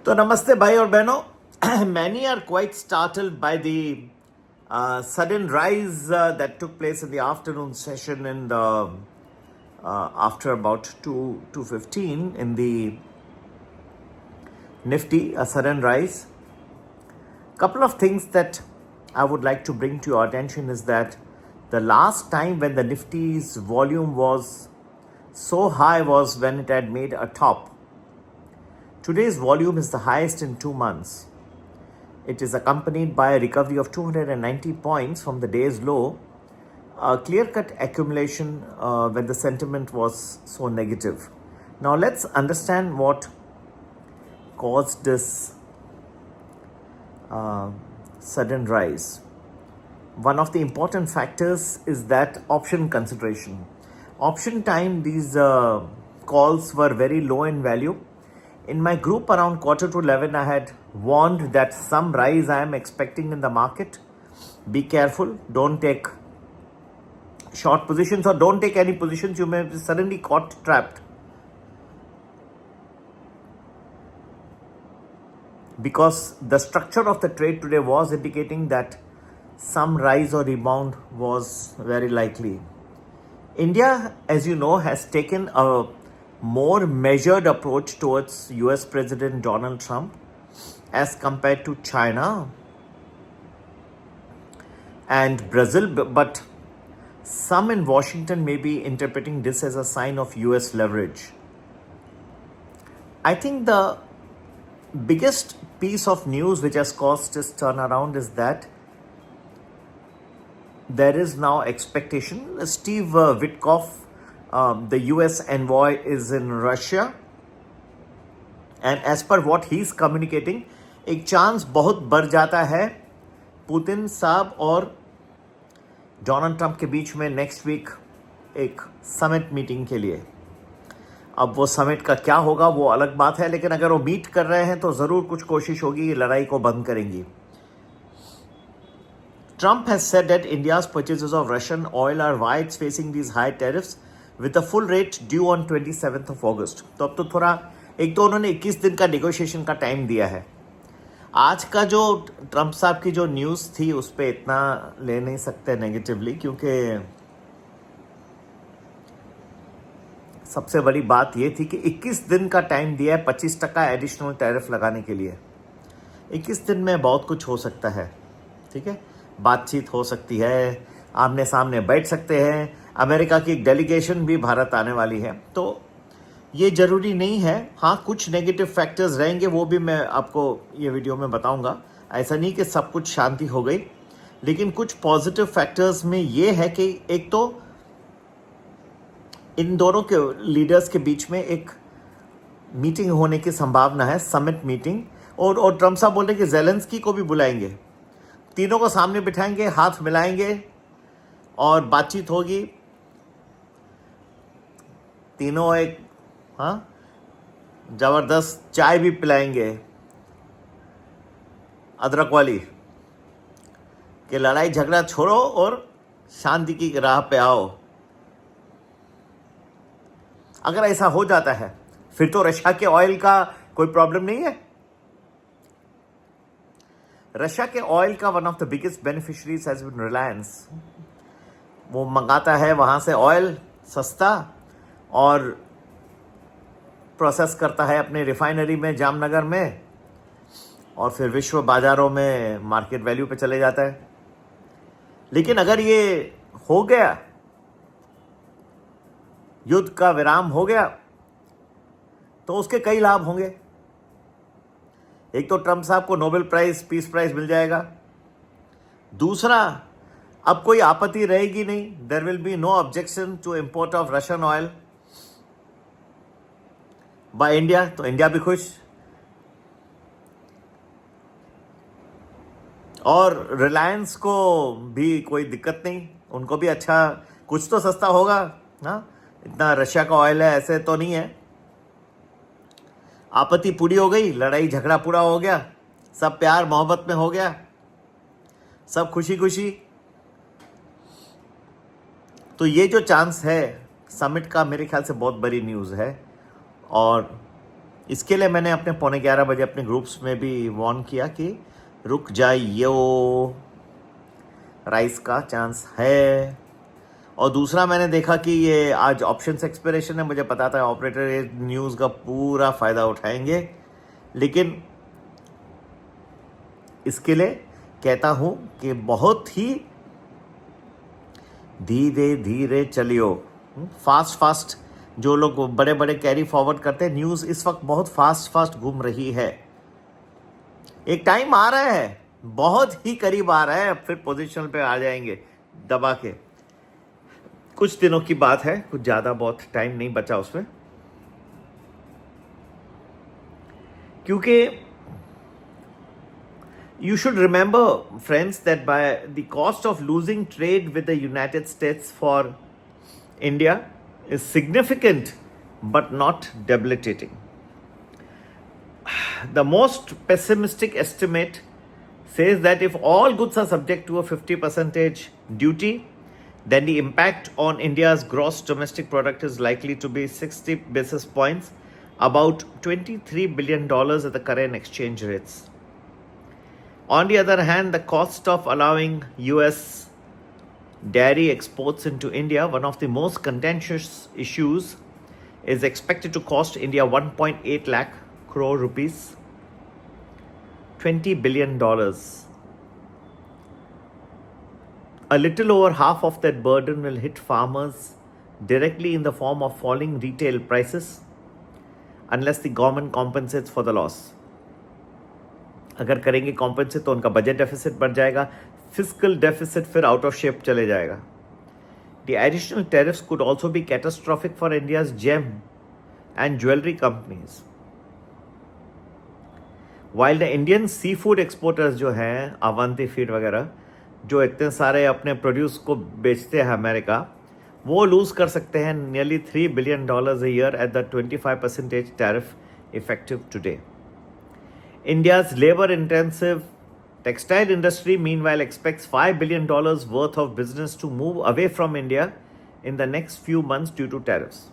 तो नमस्ते भाई और बहनों. Many are quite startled by the sudden rise that took place in the afternoon session in the after about 2:15 in the Nifty, a sudden rise. Couple of things that I would like to bring to your attention is that the last time when the Nifty's volume was so high was when it had made a top. Today's volume is the highest in 2 months. It is accompanied by a recovery of 290 points from the day's low, a clear-cut accumulation when the sentiment was so negative. Now let's understand what caused this sudden rise. One of the important factors is that option consideration. Option time, these calls were very low in value. In my group around quarter to 11, I had warned that some rise I am expecting in the market. Be careful. Don't take short positions or don't take any positions. You may be suddenly caught trapped. Because the structure of the trade today was indicating that some rise or rebound was very likely. India, as you know, has taken a more measured approach towards US President Donald Trump as compared to China and Brazil, but some in Washington may be interpreting this as a sign of US leverage. I think the biggest piece of news which has caused this turnaround is that there is now expectation. Steve Witkoff, the US envoy, is in Russia, and as per what he is communicating, एक chance बहुत बढ़ जाता है Putin साहब और Donald Trump के बीच में next week एक समिट मीटिंग के लिए. अब वो समिट का क्या होगा वो अलग बात है, लेकिन अगर वो मीट कर रहे हैं तो ज़रूर कुछ कोशिश होगी कि लड़ाई को बंद करेंगी. Trump has said that India's purchases of Russian oil are why it's facing these high tariffs with a full rate due on 27th of August. तो अब तो थोड़ा एक तो उन्होंने 21 दिन का नेगोशिएशन का टाइम दिया है. आज का जो ट्रंप साहब की जो न्यूज़ थी उस पर इतना ले नहीं सकते नेगेटिवली, क्योंकि सबसे बड़ी बात ये थी कि 21 दिन का टाइम दिया है 25% एडिशनल टैरिफ लगाने के लिए. 21 दिन में बहुत कुछ हो सकता है. ठीक है, बातचीत हो सकती है, आमने सामने बैठ सकते हैं. अमेरिका की एक डेलीगेशन भी भारत आने वाली है, तो ये ज़रूरी नहीं है. हाँ, कुछ नेगेटिव फैक्टर्स रहेंगे, वो भी मैं आपको ये वीडियो में बताऊंगा. ऐसा नहीं कि सब कुछ शांति हो गई, लेकिन कुछ पॉजिटिव फैक्टर्स में ये है कि एक तो इन दोनों के लीडर्स के बीच में एक मीटिंग होने की संभावना है, समिट मीटिंग. और ट्रंप साहब बोल रहे हैं कि ज़ेलेंस्की को भी बुलाएंगे, तीनों को सामने बिठाएंगे, हाथ मिलाएंगे और बातचीत होगी. तीनों एक जबरदस्त चाय भी पिलाएंगे अदरक वाली, कि लड़ाई झगड़ा छोड़ो और शांति की राह पे आओ. अगर ऐसा हो जाता है फिर तो रशिया के ऑयल का कोई प्रॉब्लम नहीं है. रशिया के ऑयल का one of the biggest beneficiaries has been Reliance. वो मंगाता है वहाँ से ऑयल सस्ता और प्रोसेस करता है अपने रिफाइनरी में जामनगर में, और फिर विश्व बाजारों में मार्केट वैल्यू पे चले जाता है. लेकिन अगर ये हो गया, युद्ध का विराम हो गया, तो उसके कई लाभ होंगे. एक तो ट्रंप साहब को नोबेल प्राइज, पीस प्राइज मिल जाएगा. दूसरा, अब कोई आपत्ति रहेगी नहीं. There will be no objection to import of Russian oil by India, तो इंडिया भी खुश. और रिलायंस को भी कोई दिक्कत नहीं, उनको भी अच्छा, कुछ तो सस्ता होगा ना. इतना रशिया का ऑयल है ऐसे तो नहीं है. आपत्ति पूरी हो गई, लड़ाई झगड़ा पूरा हो गया, सब प्यार मोहब्बत में हो गया, सब खुशी खुशी. तो ये जो चांस है समिट का, मेरे ख्याल से बहुत बड़ी न्यूज़ है. और इसके लिए मैंने अपने 11:15 बजे अपने ग्रुप्स में भी वार्न किया कि रुक जाइयो, राइस का चांस है। और दूसरा मैंने देखा कि ये आज ऑप्शंस एक्सपायरेशन है, मुझे पता था ऑपरेटर ये न्यूज़ का पूरा फ़ायदा उठाएंगे, लेकिन इसके लिए कहता हूँ कि बहुत ही धीरे धीरे चलियो। फास्ट जो लोग बड़े बड़े कैरी फॉरवर्ड करते हैं, न्यूज़ इस वक्त बहुत फास्ट घूम रही है। एक टाइम आ रहा है, बहुत ही करीब आ रहा है, फिर पोजीशन पे आ जाएंगे दबा के। कुछ दिनों की बात है, कुछ ज़्यादा बहुत टाइम नहीं बचा उसमें, क्योंकि you should remember, friends, that by the cost of losing trade with the United States for India is significant but not debilitating. The most pessimistic estimate says that if all goods are subject to a 50% duty, then the impact on India's gross domestic product is likely to be 60 basis points, about $23 billion at the current exchange rates. On the other hand, the cost of allowing US dairy exports into India, one of the most contentious issues, is expected to cost India 1.8 lakh crore rupees, $20 billion. A little over half of that burden will hit farmers directly in the form of falling retail prices, unless the government compensates for the loss. अगर करेंगे compensate तो उनका budget deficit बढ़ जाएगा, fiscal deficit फिर out of shape चले जाएगा. The additional tariffs could also be catastrophic for India's gem and jewelry companies. While the Indian seafood exporters जो हैं अवंती फीड वगैरह, जो इतने सारे अपने प्रोड्यूस को बेचते हैं अमेरिका, वो लूज़ कर सकते हैं nearly $3 billion a year at the 25% tariff effective today. India's labor-intensive textile industry, meanwhile, expects $5 billion worth of business to move away from India in the next few months due to tariffs.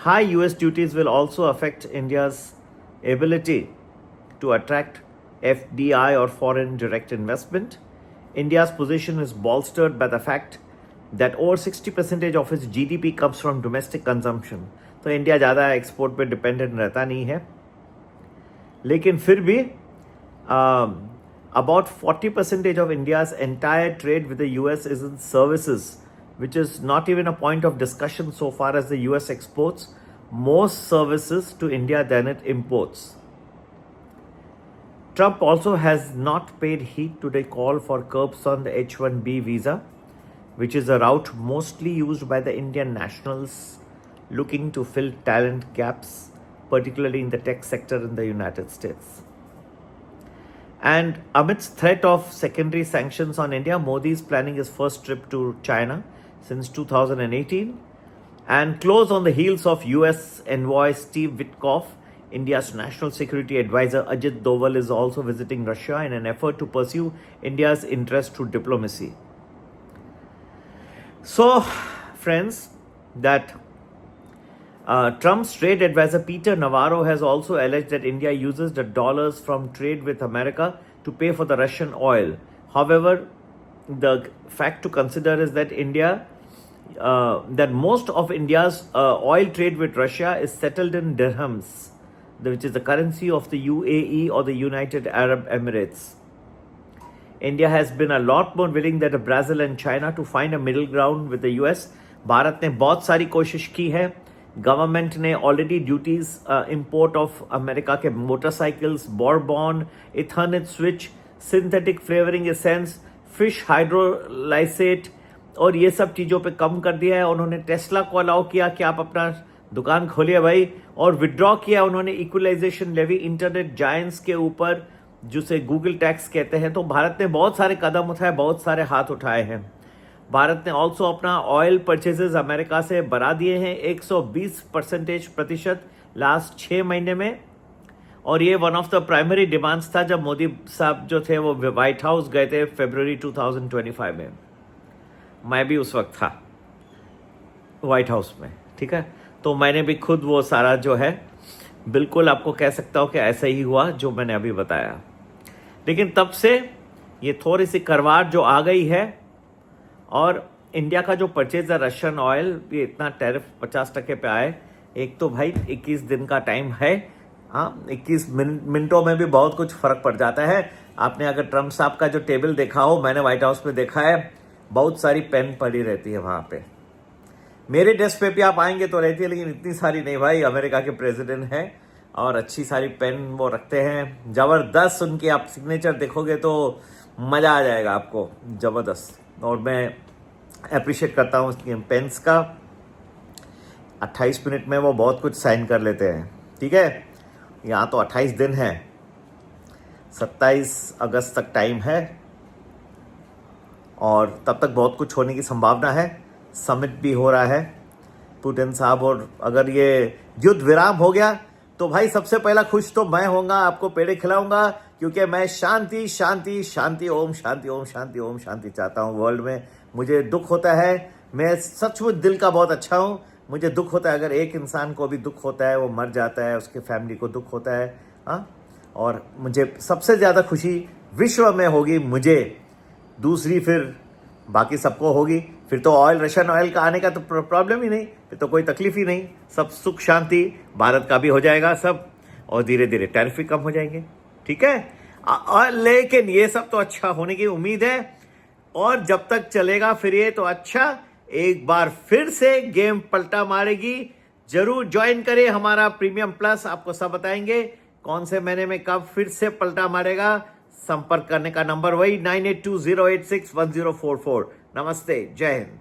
High US duties will also affect India's ability to attract FDI or foreign direct investment. India's position is bolstered by the fact that over 60% of its GDP comes from domestic consumption. तो India ज़्यादा export पे dependent रहता नहीं है, लेकिन फिर भी about 40% of India's entire trade with the US is in services, which is not even a point of discussion so far as the US exports more services to India than it imports. Trump also has not paid heed to the call for curbs on the H-1B visa, which is a route mostly used by the Indian nationals looking to fill talent gaps, particularly in the tech sector in the United States. And amidst threat of secondary sanctions on India, Modi is planning his first trip to China since 2018, and close on the heels of US envoy Steve Witkoff. India's national security advisor Ajit Doval is also visiting Russia in an effort to pursue India's interest through diplomacy. So, friends, that Trump's trade advisor Peter Navarro has also alleged that India uses the dollars from trade with America to pay for the Russian oil. However, the fact to consider is that that most of India's oil trade with Russia is settled in dirhams, which is the currency of the UAE or the United Arab Emirates. India has been a lot more willing than Brazil and China to find a middle ground with the US. Bharat ने बहुत सारी कोशिश की है. Government ने already duties import of America के motorcycles, bourbon, इथानिक switch, synthetic flavouring essence, fish hydrolysate और ये सब चीज़ों पे कम कर दिया है. उन्होंने टेस्ला को अलाउ किया कि आप अपना दुकान खोलिए भाई, और विड्रॉ किया उन्होंने इक्वलाइजेशन लेवी इंटरनेट जायंट्स के ऊपर, जिसे गूगल टैक्स कहते हैं. तो भारत ने बहुत सारे कदम उठाए, बहुत सारे हाथ उठाए हैं. भारत ने ऑल्सो अपना ऑयल परचेजेस अमेरिका से बढ़ा दिए हैं 120% लास्ट 6 महीने में. और ये one of the primary demands था जब मोदी साहब जो थे वो व्हाइट हाउस गए थे फरवरी 2025 में. मैं भी उस वक्त था व्हाइट हाउस में, ठीक है. तो मैंने भी खुद वो सारा जो है बिल्कुल आपको कह सकता हूँ कि ऐसा ही हुआ जो मैंने अभी बताया। लेकिन तब से ये थोड़ी सी करवाट जो आ गई है, और इंडिया का जो परचेज है रशियन ऑयल, ये इतना टैरिफ 50% पे आए। एक तो भाई 21 दिन का टाइम है, हाँ 21 मिनटों में भी बहुत कुछ फर्क पड़ जाता है। आपने अगर ट्रम्प साहब का जो टेबल देखा हो, मैंने व्हाइट हाउस में देखा है, बहुत सारी पेन पड़ी रहती है वहाँ पे। मेरे डेस्क पे भी आप आएंगे तो रहती है, लेकिन इतनी सारी नहीं भाई। अमेरिका के प्रेसिडेंट हैं और अच्छी सारी पेन वो रखते हैं, ज़बरदस्त। उनकी आप सिग्नेचर देखोगे तो मज़ा आ जाएगा आपको, ज़बरदस्त। और मैं अप्रिशिएट करता हूँ उसकी पेन्स का। 28 मिनट में वो बहुत कुछ साइन कर लेते हैं, ठीक है। यहाँ तो 28 दिन है, 27 अगस्त तक टाइम है, और तब तक बहुत कुछ होने की संभावना है। समिट भी हो रहा है पुतिन साहब, और अगर ये युद्ध विराम हो गया तो भाई सबसे पहला खुश तो मैं होऊंगा, आपको पेड़े खिलाऊंगा, क्योंकि मैं शांति शांति शांति ओम शांति ओम शांति ओम शांति चाहता हूँ वर्ल्ड में। मुझे दुख होता है, मैं सचमुच दिल का बहुत अच्छा हूँ, मुझे दुख होता है अगर एक इंसान को भी दुख होता है, वो मर जाता है, उसके फैमिली को दुख होता है, हाँ। और मुझे सबसे ज़्यादा खुशी विश्व में होगी मुझे, दूसरी फिर बाकी सबको होगी। फिर तो ऑयल, रशियन ऑयल का आने का तो प्रॉब्लम ही नहीं, फिर तो कोई तकलीफ ही नहीं, सब सुख शांति, भारत का भी हो जाएगा सब, और धीरे धीरे टैरिफ भी कम हो जाएंगे, ठीक है। और लेकिन ये सब तो अच्छा होने की उम्मीद है, और जब तक चलेगा फिर ये तो अच्छा। एक बार फिर से गेम पलटा मारेगी। जरूर ज्वाइन करें हमारा प्रीमियम प्लस, आपको सब बताएंगे कौन से महीने में कब फिर से पलटा मारेगा। संपर्क करने का नंबर वही 9820861044। नमस्ते, जय हिंद।